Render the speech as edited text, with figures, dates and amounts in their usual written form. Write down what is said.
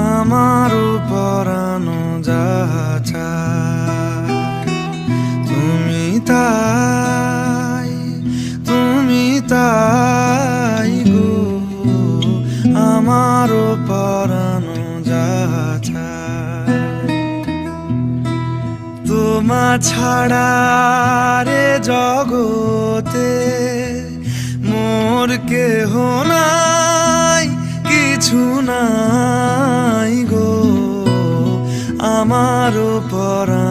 আমারও পরানো যাহা চায় তুমি তাই গো। আমারও পরানো যাহা চায় তোমা ছাড়া রে জগতে মোর কেহ নাই, কিছু নাই গো। আমারও পরানো